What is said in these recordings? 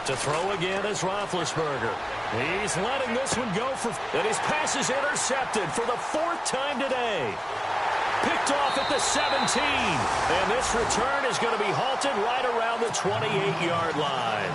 To throw again is Roethlisberger. He's letting this one go and his pass is intercepted for the 4th time today. Picked off at the 17. And this return is going to be halted right around the 28-yard line.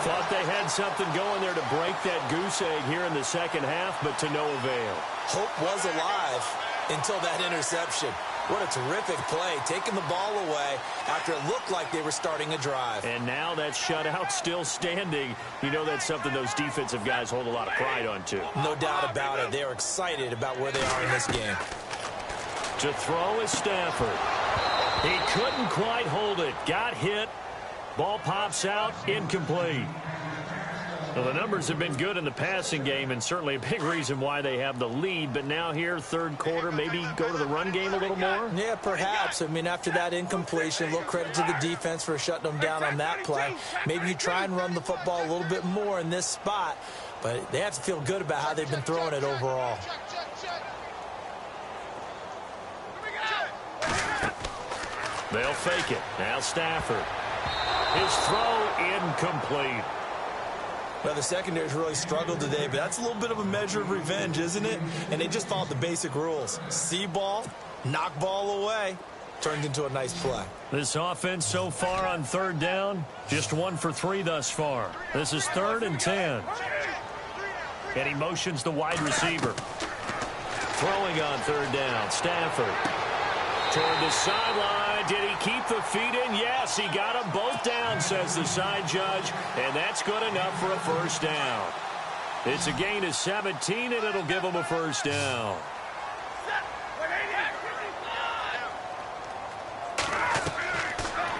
Thought they had something going there to break that goose egg here in the second half, but to no avail. Hope was alive until that interception. What a terrific play, taking the ball away after it looked like they were starting a drive. And now that shutout still standing. You know that's something those defensive guys hold a lot of pride on, too. No doubt about it. They are excited about where they are in this game. To throw is Stafford. He couldn't quite hold it. Got hit. Ball pops out. Incomplete. Well, the numbers have been good in the passing game, and certainly a big reason why they have the lead. But now here, third quarter, maybe go to the run game a little more? Yeah, perhaps. I mean, after that incompletion, a little credit to the defense for shutting them down on that play. Maybe you try and run the football a little bit more in this spot. But they have to feel good about how they've been throwing it overall. They'll fake it. Now Stafford. His throw incomplete. Well, the secondary's really struggled today, but that's a little bit of a measure of revenge, isn't it? And they just followed the basic rules. See ball, knock ball away. Turned into a nice play. This offense so far on third down, just 1 for 3 thus far. This is 3rd and 10. And he motions the wide receiver. Throwing on third down, Stafford. Toward the sideline. Did he keep the feet in? Yes, he got them both down, says the side judge. And that's good enough for a first down. It's a gain of 17, and it'll give him a first down.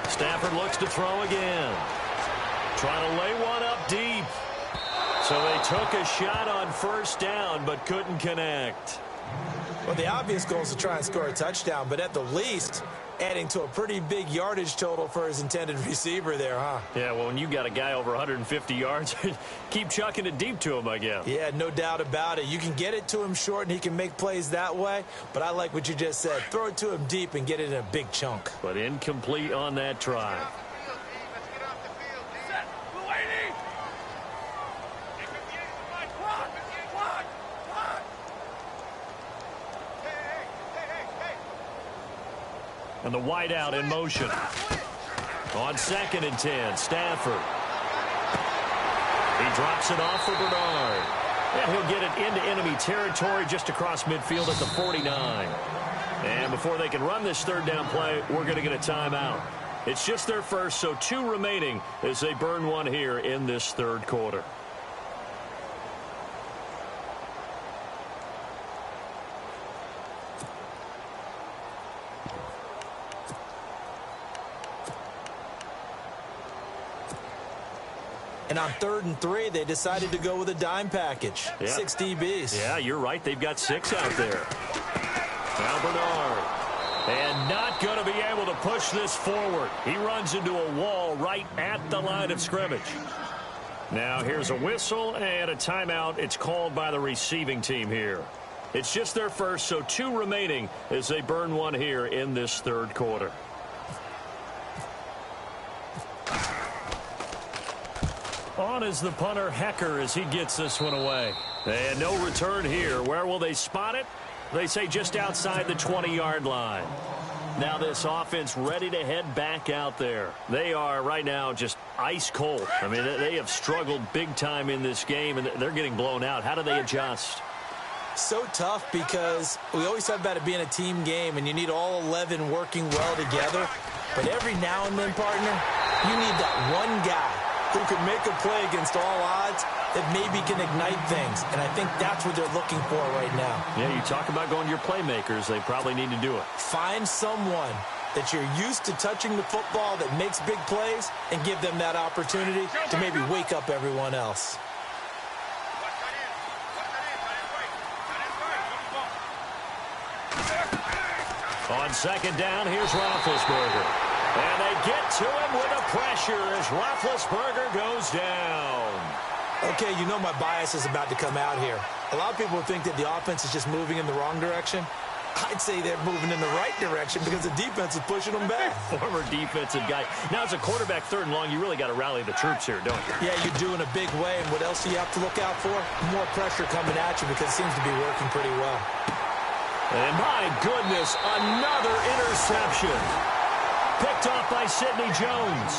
Stafford looks to throw again. Trying to lay one up deep. So they took a shot on first down, but couldn't connect. Well, the obvious goal is to try and score a touchdown, but at the least, adding to a pretty big yardage total for his intended receiver there, huh? Yeah, well, when you got a guy over 150 yards, keep chucking it deep to him, I guess. Yeah, no doubt about it. You can get it to him short, and he can make plays that way, but I like what you just said. Throw it to him deep and get it in a big chunk. But incomplete on that try. And the wideout in motion. On 2nd and 10, Stafford. He drops it off for Bernard. And he'll get it into enemy territory just across midfield at the 49. And before they can run this third down play, we're going to get a timeout. It's just their first, so 2 remaining as they burn one here in this third quarter. And on 3rd and 3, they decided to go with a dime package. Yeah. 6 DBs. Yeah, you're right. They've got 6 out there. Now Bernard. And not going to be able to push this forward. He runs into a wall right at the line of scrimmage. Now here's a whistle and a timeout. It's called by the receiving team here. It's just their first, so 2 remaining as they burn one here in this third quarter. On is the punter, Hecker, as he gets this one away. And no return here. Where will they spot it? They say just outside the 20-yard line. Now this offense ready to head back out there. They are right now just ice cold. I mean, they have struggled big time in this game, and they're getting blown out. How do they adjust? So tough because we always talk about it being a team game, and you need all 11 working well together. But every now and then, partner, you need that one guy who can make a play against all odds that maybe can ignite things. And I think that's what they're looking for right now. Yeah, you talk about going to your playmakers. They probably need to do it. Find someone that you're used to touching the football that makes big plays and give them that opportunity to maybe wake up everyone else. On 2nd down, here's Roethlisberger. And they get to him with the pressure as Roethlisberger goes down. Okay, you know my bias is about to come out here. A lot of people think that the offense is just moving in the wrong direction. I'd say they're moving in the right direction because the defense is pushing them back. Former defensive guy. Now, as a quarterback, 3rd and long, you really got to rally the troops here, don't you? Yeah, you do in a big way. And what else do you have to look out for? More pressure coming at you because it seems to be working pretty well. And my goodness, another interception. Picked off by Sidney Jones.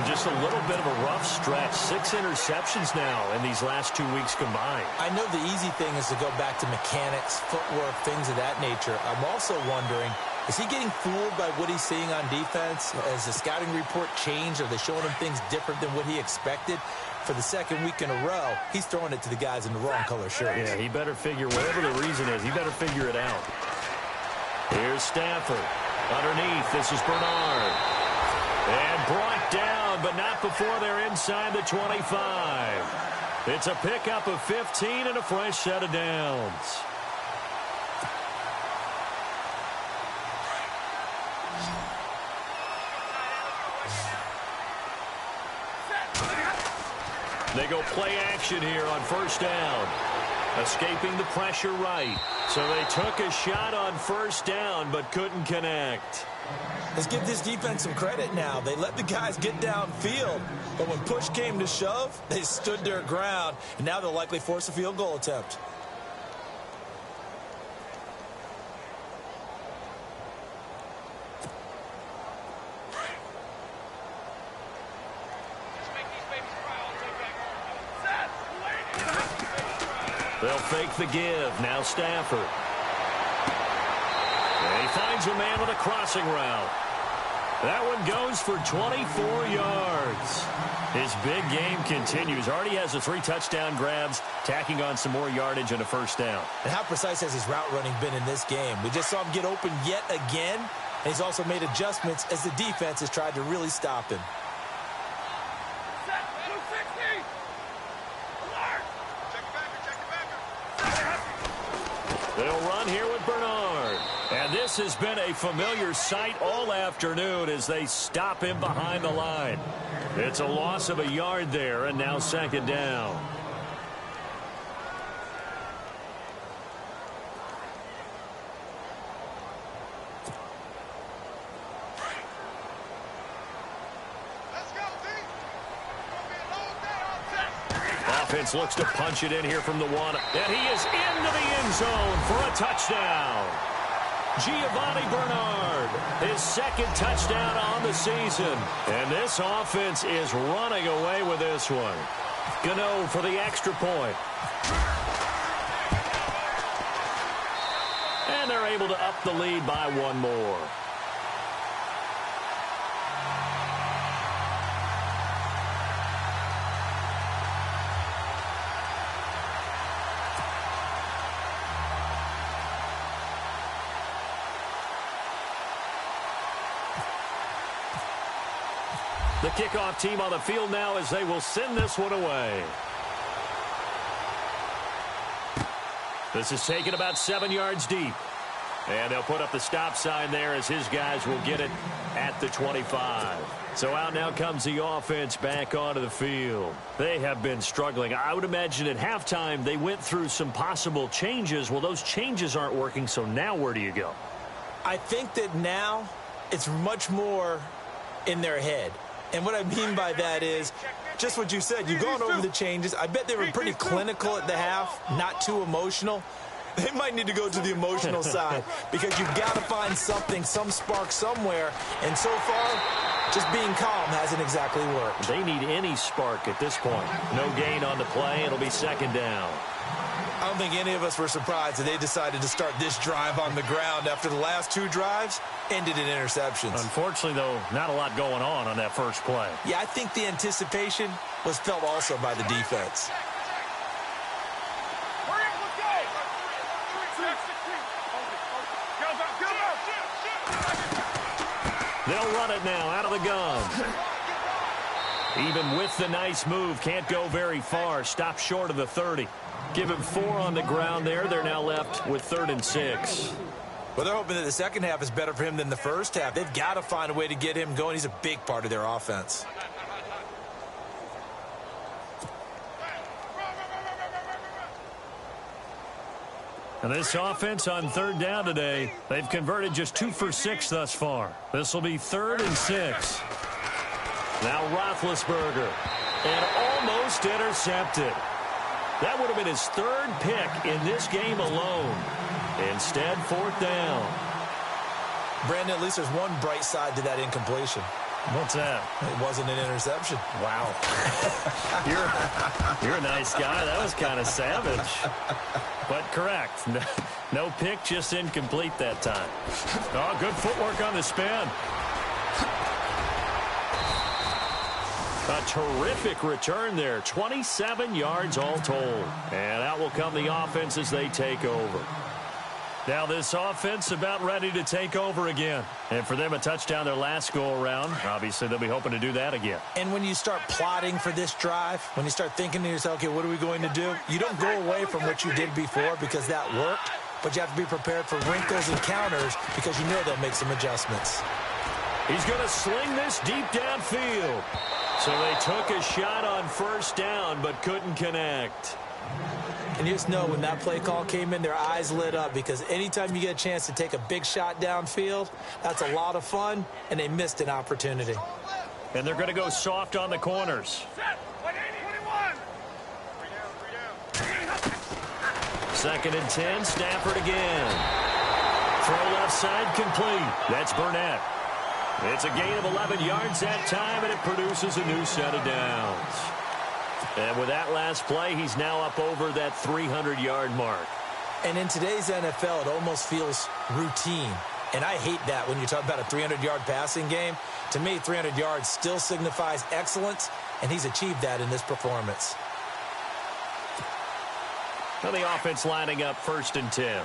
Just a little bit of a rough stretch. 6 interceptions now in these last 2 weeks combined. I know the easy thing is to go back to mechanics, footwork, things of that nature. I'm also wondering, is he getting fooled by what he's seeing on defense? Has the scouting report changed? Are they showing him things different than what he expected? For the 2nd week in a row, he's throwing it to the guys in the wrong color shirts. Yeah, he better figure, whatever the reason is, he better figure it out. Here's Stafford. Underneath, this is Bernard. And brought down, but not before they're inside the 25. It's a pickup of 15 and a fresh set of downs. They go play action here on 1st down. Escaping the pressure right. So they took a shot on 1st down, but couldn't connect. Let's give this defense some credit now. They let the guys get downfield, but when push came to shove, they stood their ground, and now they'll likely force a field goal attempt. They'll fake the give. Now Stafford. And he finds a man with a crossing route. That one goes for 24 yards. His big game continues. Already has the 3 touchdown grabs, tacking on some more yardage and a 1st down. And how precise has his route running been in this game? We just saw him get open yet again, and he's also made adjustments as the defense has tried to really stop him. They'll run here with Bernard. And this has been a familiar sight all afternoon as they stop him behind the line. It's a loss of a yard there, and now 2nd down. Offense looks to punch it in here from the 1. And he is into the end zone for a touchdown. Giovanni Bernard, his 2nd touchdown on the season. And this offense is running away with this one. Gano for the extra point. And they're able to up the lead by 1 more. The kickoff team on the field now as they will send this one away. This is taken about 7 yards deep. And they'll put up the stop sign there as his guys will get it at the 25. So out now comes the offense back onto the field. They have been struggling. I would imagine at halftime they went through some possible changes. Well, those changes aren't working, so now where do you go? I think that now it's much more in their head. And what I mean by that is just what you said. You've gone over the changes. I bet they were pretty clinical at the half, not too emotional. They might need to go to the emotional side because you've got to find something, some spark somewhere. And so far, just being calm hasn't exactly worked. They need any spark at this point. No gain on the play. It'll be 2nd down. I don't think any of us were surprised that they decided to start this drive on the ground after the last 2 drives ended in interceptions. Unfortunately, though, not a lot going on that first play. Yeah, I think the anticipation was felt also by the defense. They'll run it now out of the gun. Even with the nice move, can't go very far. Stop short of the 30. Give him 4 on the ground there. They're now left with 3rd and 6. Well, they're hoping that the second half is better for him than the first half. They've got to find a way to get him going. He's a big part of their offense. And this offense on third down today, they've converted just 2 for 6 thus far. This will be 3rd and 6. Now Roethlisberger, and almost intercepted. That would have been his 3rd pick in this game alone. Instead, 4th down. Brandon, at least there's one bright side to that incompletion. What's that? It wasn't an interception. Wow. You're a nice guy. That was kind of savage. But correct. No pick, just incomplete that time. Oh, good footwork on the spin. A terrific return there. 27 yards all told. And out will come the offense as they take over. Now this offense about ready to take over again. And for them, a touchdown their last go-around. Obviously, they'll be hoping to do that again. And when you start plotting for this drive, when you start thinking to yourself, okay, what are we going to do? You don't go away from what you did before because that worked. But you have to be prepared for wrinkles and counters because you know they'll make some adjustments. He's going to sling this deep downfield. So they took a shot on 1st down but couldn't connect. And you just know when that play call came in, their eyes lit up because anytime you get a chance to take a big shot downfield, that's a lot of fun, and they missed an opportunity. And they're going to go soft on the corners. 2nd and 10, Stafford again. Throw left side complete. That's Burnett. It's a gain of 11 yards that time, and it produces a new set of downs. And with that last play, he's now up over that 300-yard mark. And in today's NFL, it almost feels routine. And I hate that when you talk about a 300-yard passing game. To me, 300 yards still signifies excellence, and he's achieved that in this performance. Now the offense lining up 1st and 10.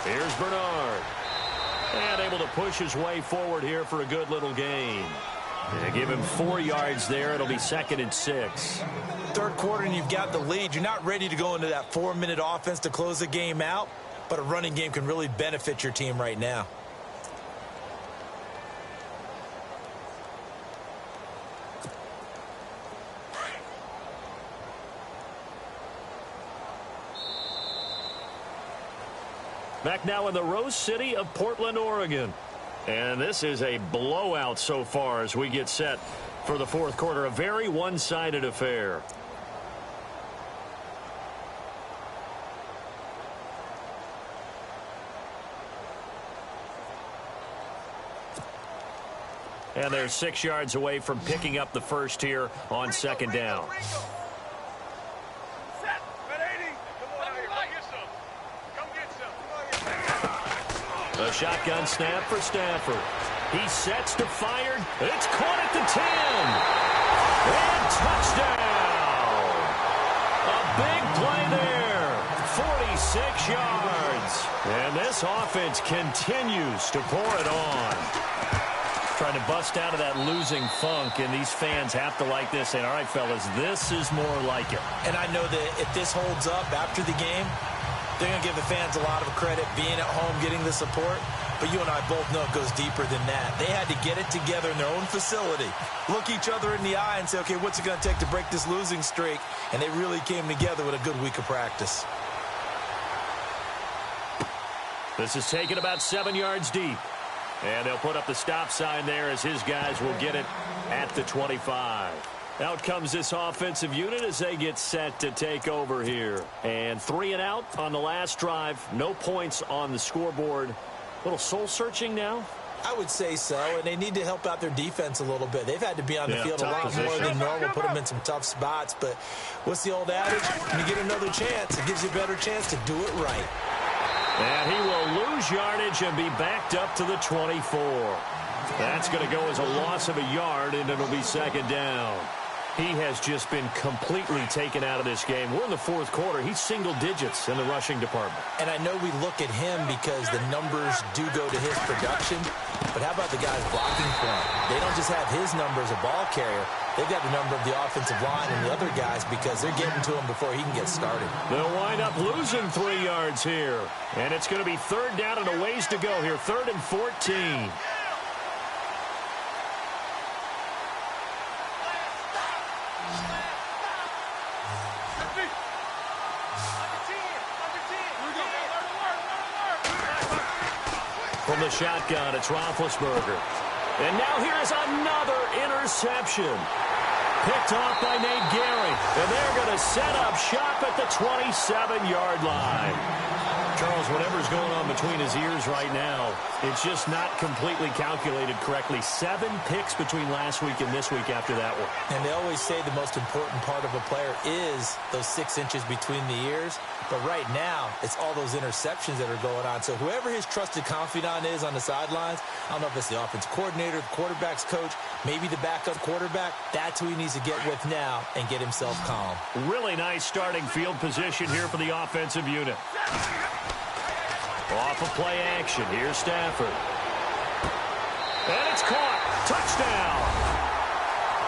Here's Bernard. And able to push his way forward here for a good little gain. They give him 4 yards there. It'll be 2nd and 6. 3rd quarter and you've got the lead. You're not ready to go into that 4-minute offense to close the game out, but a running game can really benefit your team right now. Back now in the Rose City of Portland, Oregon. And this is a blowout so far as we get set for the 4th quarter. A very one-sided affair. And they're 6 yards away from picking up the first here on 2nd down. A shotgun snap for Stafford. He sets to fire. It's caught at the 10. And touchdown. A big play there. 46 yards. And this offense continues to pour it on. Trying to bust out of that losing funk, and these fans have to like this. And all right, fellas, this is more like it. And I know that if this holds up after the game, they're going to give the fans a lot of credit being at home, getting the support. But you and I both know it goes deeper than that. They had to get it together in their own facility, look each other in the eye and say, okay, what's it going to take to break this losing streak? And they really came together with a good week of practice. This is taken about 7 yards deep. And they'll put up the stop sign there as his guys will get it at the 25. Out comes this offensive unit as they get set to take over here. And 3 and out on the last drive. No points on the scoreboard. A little soul-searching now? I would say so, and they need to help out their defense a little bit. They've had to be on the field a lot more than normal, put them in some tough spots. But what's the old adage? When you get another chance, it gives you a better chance to do it right. And he will lose yardage and be backed up to the 24. That's going to go as a loss of a yard, and it'll be 2nd down. He has just been completely taken out of this game. We're in the 4th quarter. He's single digits in the rushing department. And I know we look at him because the numbers do go to his production. But how about the guys blocking for him? They don't just have his number as a ball carrier. They've got the number of the offensive line and the other guys because they're getting to him before he can get started. They'll wind up losing 3 yards here. And it's going to be 3rd down and a ways to go here. 3rd and 14. the shotgun. It's Roethlisberger. And now here's another interception. Picked off by Nate Gehring. And they're going to set up shop at the 27-yard line. Charles, whatever's going on between his ears right now, it's just not completely calculated correctly. 7 picks between last week and this week after that one. And they always say the most important part of a player is those 6 inches between the ears. But right now, it's all those interceptions that are going on. So whoever his trusted confidant is on the sidelines, I don't know if it's the offensive coordinator, the quarterback's coach, maybe the backup quarterback, that's who he needs to get with now and get himself calm. Really nice starting field position here for the offensive unit. Off of play action. Here's Stafford. And it's caught. Touchdown.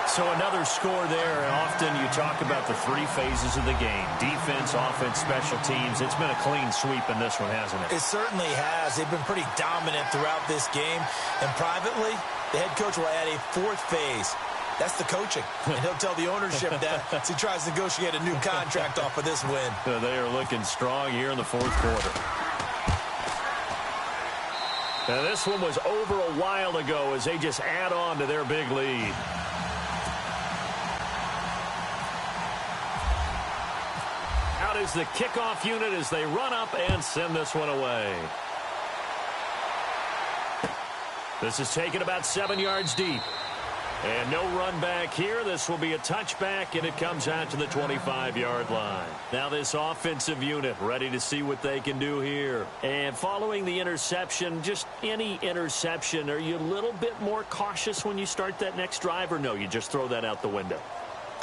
So another score there. And often you talk about the 3 phases of the game. Defense, offense, special teams. It's been a clean sweep in this one, hasn't it? It certainly has. They've been pretty dominant throughout this game. And privately, the head coach will add a 4th phase. That's the coaching. And he'll tell the ownership that as he tries to negotiate a new contract off of this win. They are looking strong here in the 4th quarter. Now, this one was over a while ago as they just add on to their big lead. Out is the kickoff unit as they run up and send this one away. This is taken about 7 yards deep. And no run back here. This will be a touchback, and it comes out to the 25-yard line. Now this offensive unit ready to see what they can do here. And following the interception, just any interception, are you a little bit more cautious when you start that next drive, or no, you just throw that out the window?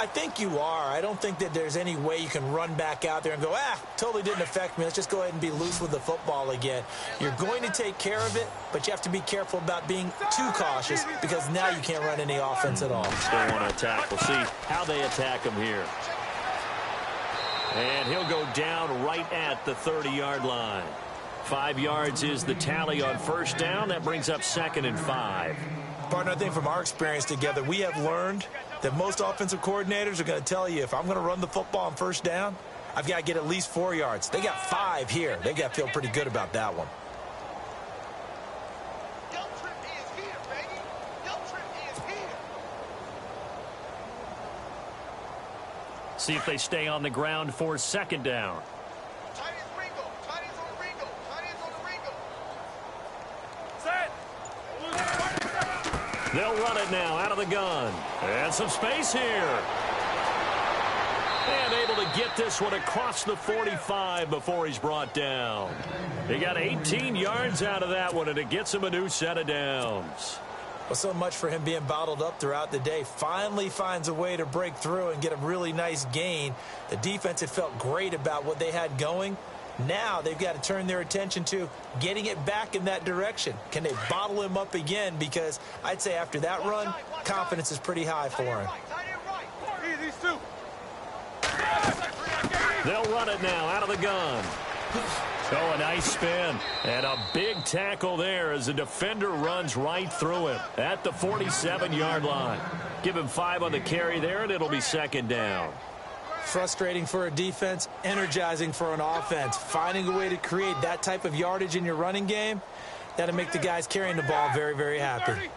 I think you are. I don't think that there's any way you can run back out there and go, totally didn't affect me. Let's just go ahead and be loose with the football again. You're going to take care of it, but you have to be careful about being too cautious because now you can't run any offense at all. Still want to attack. We'll see how they attack him here. And he'll go down right at the 30-yard line. 5 yards is the tally on first down. That brings up 2nd and 5. Partner, I think from our experience together, we have learned that most offensive coordinators are going to tell you, if I'm going to run the football on first down, I've got to get at least 4 yards. They got 5 here. They got to feel pretty good about that one. See if they stay on the ground for 2nd down. They'll run it now out of the gun. And some space here. And able to get this one across the 45 before he's brought down. He got 18 yards out of that one, and it gets him a new set of downs. Well, so much for him being bottled up throughout the day. Finally finds a way to break through and get a really nice gain. The defense had felt great about what they had going. Now they've got to turn their attention to getting it back in that direction. Can they bottle him up again? Because I'd say after that run, confidence is pretty high for him. They'll run it now out of the gun. Oh, a nice spin. And a big tackle there as the defender runs right through him at the 47-yard line. Give him 5 on the carry there, and it'll be 2nd down. Frustrating for a defense, energizing for an offense. Finding a way to create that type of yardage in your running game, that'll make the guys carrying the ball very, very happy.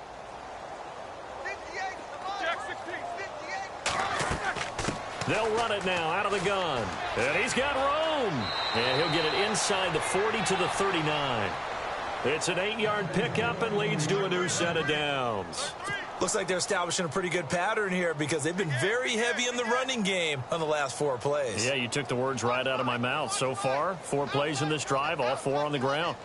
They'll run it now out of the gun. And he's got room. And he'll get it inside the 40 to the 39. It's an 8-yard pickup and leads to a new set of downs. Looks like they're establishing a pretty good pattern here because they've been very heavy in the running game on the last 4 plays. Yeah, you took the words right out of my mouth. So far, 4 plays in this drive, all 4 on the ground.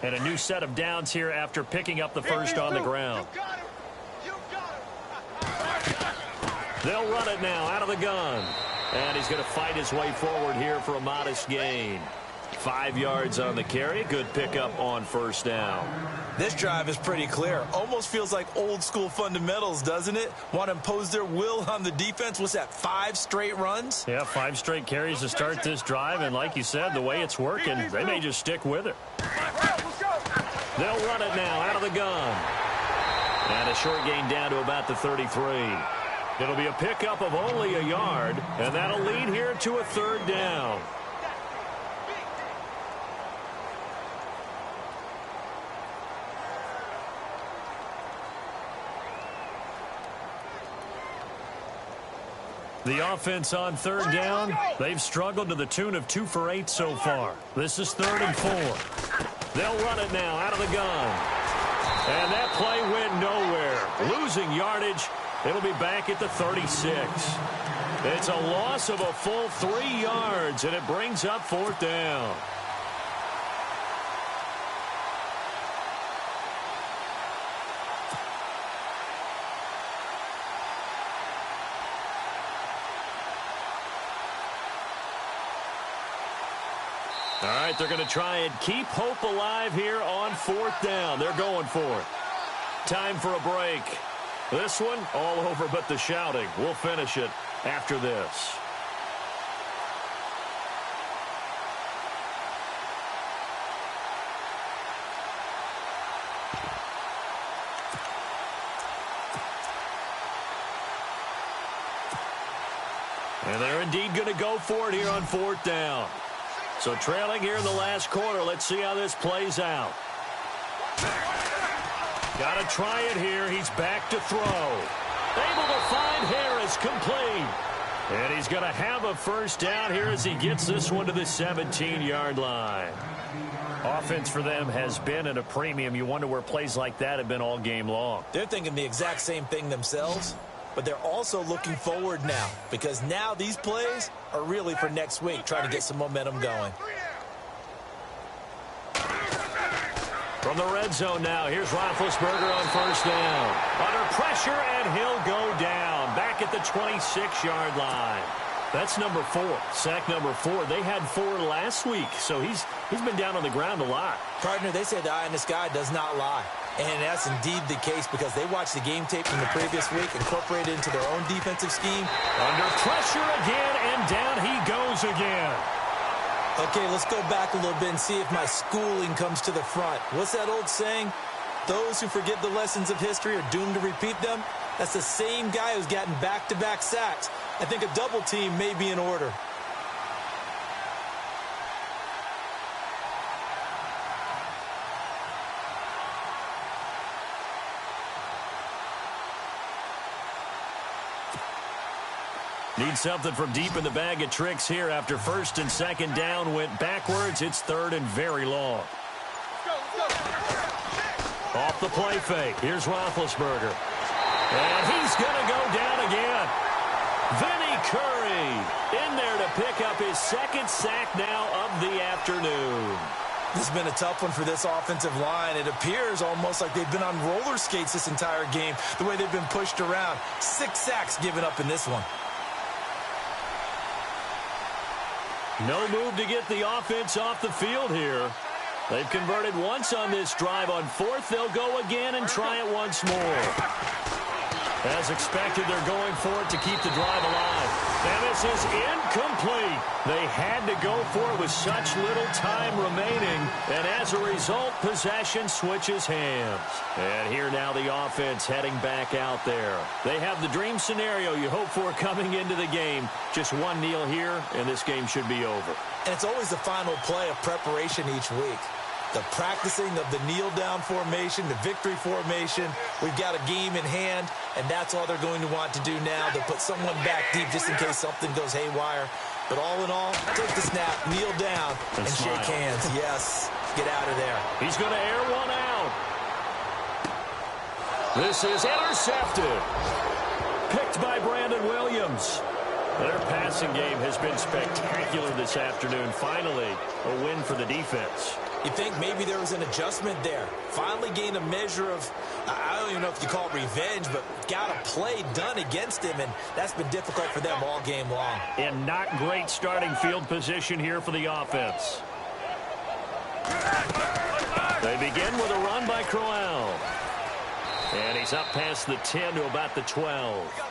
And a new set of downs here after picking up the first on the ground. They'll run it now out of the gun. And he's going to fight his way forward here for a modest gain. 5 yards on the carry. Good pickup on first down. This drive is pretty clear. Almost feels like old school fundamentals, doesn't it? Want to impose their will on the defense. What's that, 5 straight runs? Yeah, 5 straight carries to start this drive. And like you said, the way it's working, they may just stick with it. They'll run it now out of the gun. And a short gain down to about the 33. It'll be a pickup of only a yard, and that'll lead here to a 3rd down. The offense on third down, they've struggled to the tune of 2 for 8 so far. This is 3rd and 4. They'll run it now out of the gun. And that play went nowhere. Losing yardage. It'll be back at the 36. It's a loss of a full 3 yards, and it brings up 4th down. All right, they're going to try and keep hope alive here on 4th down. They're going for it. Time for a break. This one, all over but the shouting. We'll finish it after this. And they're indeed going to go for it here on 4th down. So trailing here in the last quarter. Let's see how this plays out. Got to try it here. He's back to throw. Able to find Harris, complete. And he's going to have a first down here as he gets this one to the 17-yard line. Offense for them has been at a premium. You wonder where plays like that have been all game long. They're thinking the exact same thing themselves, but they're also looking forward now because now these plays are really for next week, trying to get some momentum going. From the red zone now, here's Roethlisberger on first down. Under pressure, and he'll go down. Back at the 26-yard line. That's number 4, sack number 4. They had 4 last week, so he's been down on the ground a lot. Partner, they say the eye in the sky does not lie. And that's indeed the case because they watched the game tape from the previous week, incorporated into their own defensive scheme. Under pressure again, and down he goes again. Okay, let's go back a little bit and see if my schooling comes to the front. What's that old saying? Those who forget the lessons of history are doomed to repeat them. That's the same guy who's gotten back-to-back sacks. I think a double team may be in order. Need something from deep in the bag of tricks here after 1st and 2nd down went backwards. It's 3rd and very long. Off the play fake. Here's Roethlisberger. And he's going to go down again. Vinny Curry in there to pick up his 2nd sack now of the afternoon. This has been a tough one for this offensive line. It appears almost like they've been on roller skates this entire game, the way they've been pushed around. 6 sacks given up in this one. No move to get the offense off the field here. They've converted once on this drive. On 4th, they'll go again and try it once more. As expected, they're going for it to keep the drive alive. And this is incomplete. They had to go for it with such little time remaining. And as a result, possession switches hands. And here now the offense heading back out there. They have the dream scenario you hope for coming into the game. Just one kneel here, and this game should be over. And it's always the final play of preparation each week. The practicing of the kneel-down formation, the victory formation. We've got a game in hand, and that's all they're going to want to do now. They'll put someone back deep just in case something goes haywire. But all in all, take the snap, kneel down, and shake hands. Yes, get out of there. He's going to air one out. This is intercepted. Picked by Brandon Williams. Their passing game has been spectacular this afternoon. Finally, a win for the defense. You think maybe there was an adjustment there. Finally gained a measure of, I don't even know if you call it revenge, but got a play done against him, and that's been difficult for them all game long. And not great starting field position here for the offense. They begin with a run by Crowell. And he's up past the 10 to about the 12.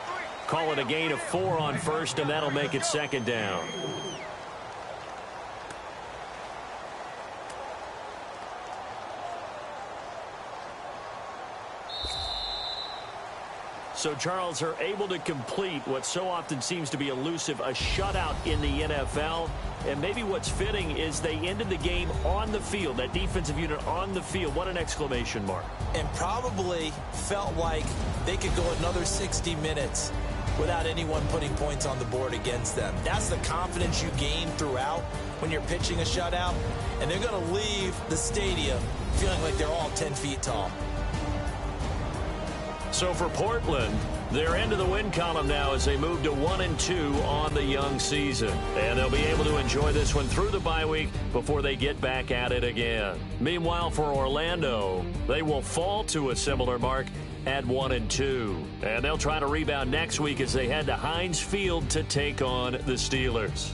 Call it a gain of 4 on 1st, and that'll make it 2nd down. So Charles are able to complete what so often seems to be elusive, a shutout in the NFL. And maybe what's fitting is they ended the game on the field, that defensive unit on the field. What an exclamation mark. And probably felt like they could go another 60 minutes. without anyone putting points on the board against them. That's the confidence you gain throughout when you're pitching a shutout, and they're going to leave the stadium feeling like they're all 10 feet tall. So for Portland, they're into the win column now as they move to 1-2 on the young season. And they'll be able to enjoy this one through the bye week before they get back at it again. Meanwhile, for Orlando, they will fall to a similar mark at 1-2. And they'll try to rebound next week as they head to Heinz Field to take on the Steelers.